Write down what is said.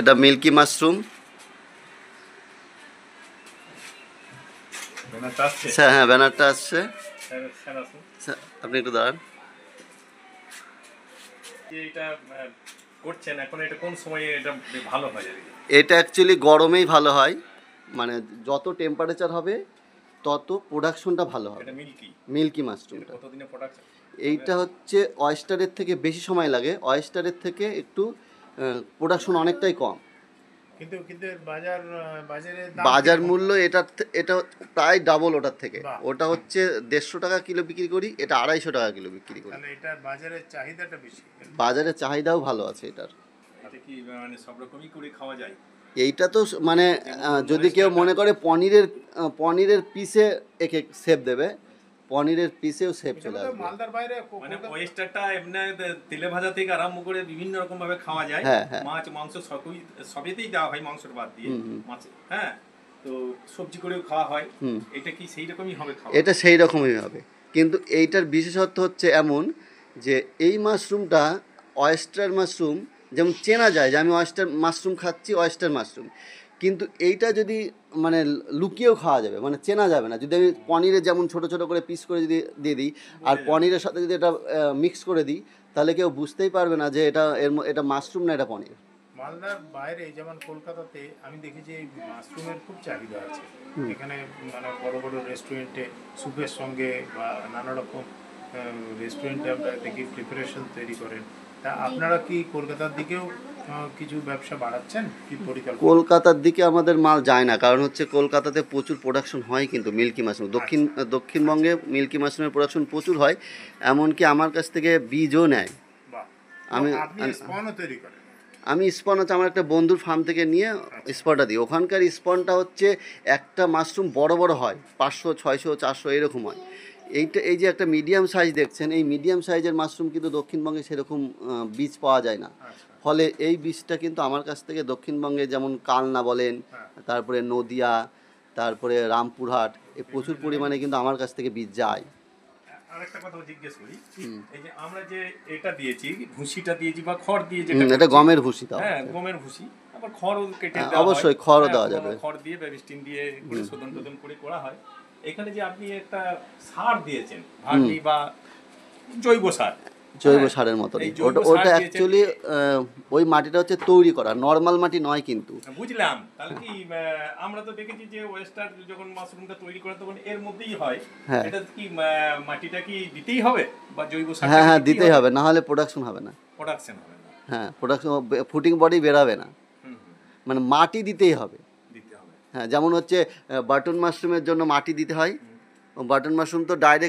এটা milky mushroom. হ্যাঁ, ব্যানারটা আসছে। আপনি একটু দাঁড়ান। এটা অ্যাকচুয়ালি গরমেই ভালো হয়, মানে যত টেম্পারেচার হবে তত প্রোডাকশনটা ভালো হবে। মিল্কি মাশরুমটা এইটা হচ্ছে অয়েস্টারের থেকে বেশি সময় লাগে, অয়েস্টারের থেকে একটু প্রোডাকশন অনেকটাই কম, কিন্তু বাজার মূল্য এটা প্রায় ডাবল ওটার থেকে। ওটা হচ্ছে 150 টাকা কিলো বিক্রি করি, এটা 250 টাকা কিলো বিক্রি করি। বাজারের চাহিদাটা বেশি, বাজারের চাহিদাও ভালো আছে এটার। এইটা তো মানে যদি কেউ মনে করে পনিরের পিসে একে শেপ দেবে, পনিরের পিসেও শেপ চলে আসবে। মালদার বাইরে মানে ওয়েস্টারটা এমনি তেলে ভাজা থেকে আরম্ভ করে বিভিন্ন রকম ভাবে খাওয়া যায়। মাছ মাংস সবইতেই দেওয়া হয়, মাংসের বাদ দিয়ে মাছ। হ্যাঁ, তো সবজি করেও খাওয়া হয়। এটা কি সেই রকমই হবে? এটা সেই রকমই হবে, কিন্তু এইটার বিশেষত্ব হচ্ছে এমন যে এই মাশরুমটা অয়েস্টার মাশরুম যেমন চেনা যায় যে আমি অয়েস্টার মাশরুম খাচ্ছি, অয়েস্টার মাশরুম, কিন্তু এইটা যদি মানে লুকিয়েও খাওয়া যাবে, মানে চেনা যাবে না। যদি আমি পনিরে যেমন ছোটো ছোটো করে পিস করে যদি দিয়ে দিই আর পনিরের সাথে যদি এটা মিক্স করে দিই, তাহলে কেউ বুঝতেই পারবে না যে এটা মাশরুম না এটা পনির। মালদার বাইরে যেমন কলকাতাতে আমি দেখেছি এই মাশরুমের খুব চাহিদা আছে। এখানে মানে বড় বড় রেস্টুরেন্টে স্যুপের সঙ্গে বা নানা রকম রেস্টুরেন্টে আমরা দেখি প্রিপারেশন তৈরি করেন। তা আপনারা কি কলকাতার দিকেও কিছু ব্যবসা বাড়াচ্ছেন কি পরিকল্পনা? কলকাতার দিকে আমাদের মাল যায় না, কারণ হচ্ছে কলকাতাতে প্রচুর প্রোডাকশন হয় কিন্তু মিল্কি মাশরুম। দক্ষিণবঙ্গে মিল্কি মাশরুমের প্রোডাকশন প্রচুর হয়, এমনকি আমার কাছ থেকে বীজও নেয়। আমি স্পন হচ্ছে আমার একটা বন্ধুর ফার্ম থেকে নিয়ে স্পনটা দিই। ওখানকার স্পনটা হচ্ছে একটা মাশরুম বড় বড় হয়, 500, 600, 400 এরকম হয়। এই যে একটা মিডিয়াম সাইজ দেখছেন, এই মিডিয়াম সাইজের মাশরুম কিন্তু দক্ষিণবঙ্গে সেরকম বীজ পাওয়া যায় না। ফলে এই বীজটা কিন্তু আমার কাছ থেকে দক্ষিণবঙ্গে যেমন কালনা বলেন, তারপরে নদিয়া, তারপরে রামপুরহাট, এই প্রচুর পরিমাণে কিন্তু আমার কাছ থেকে বীজ যায়। আরেকটা কথা জিজ্ঞেস করি, এই যে আমরা যে এটা দিয়েছি, ভুসিটা দিয়েছি বা খড় দিয়ে, যেটা এটা গমের ভুসি, দাও। হ্যাঁ, গমের ভুসি, আবার খড়ও কেটে দেওয়া হয়। অবশ্যই খড়ও দেওয়া যাবে, খড় দিয়ে বেবিস্টিন দিয়ে শোধন করে করা হয়। এখানে যে আপনি একটা সার দিয়েছেন, ভার্মি বা জৈব সারের মতো, ওটা অ্যাকচুয়ালি ওই মাটিটা হচ্ছে তৈরি করা, নর্মাল মাটি নয় কিন্তু। বুঝলাম। তাহলে কি আমরা তো দেখেছি যে ওয়েস্টার যখন মাশরুমটা তৈরি করে তখন এর মধ্যেই হয়, এটা কি মাটিটা কি দিতেই হবে বা জৈব সার? হ্যাঁ, দিতেই হবে, না হলে প্রোডাকশন হবে না। হ্যাঁ, প্রোডাকশন ফুটিং বডি বেরাবে না, মানে মাটি দিতেই হবে। হ্যাঁ, যেমন হচ্ছে বাটন মাশরুমের জন্য মাটি দিতে হয়। বাটন মাশরুম তো ডাইরেক্ট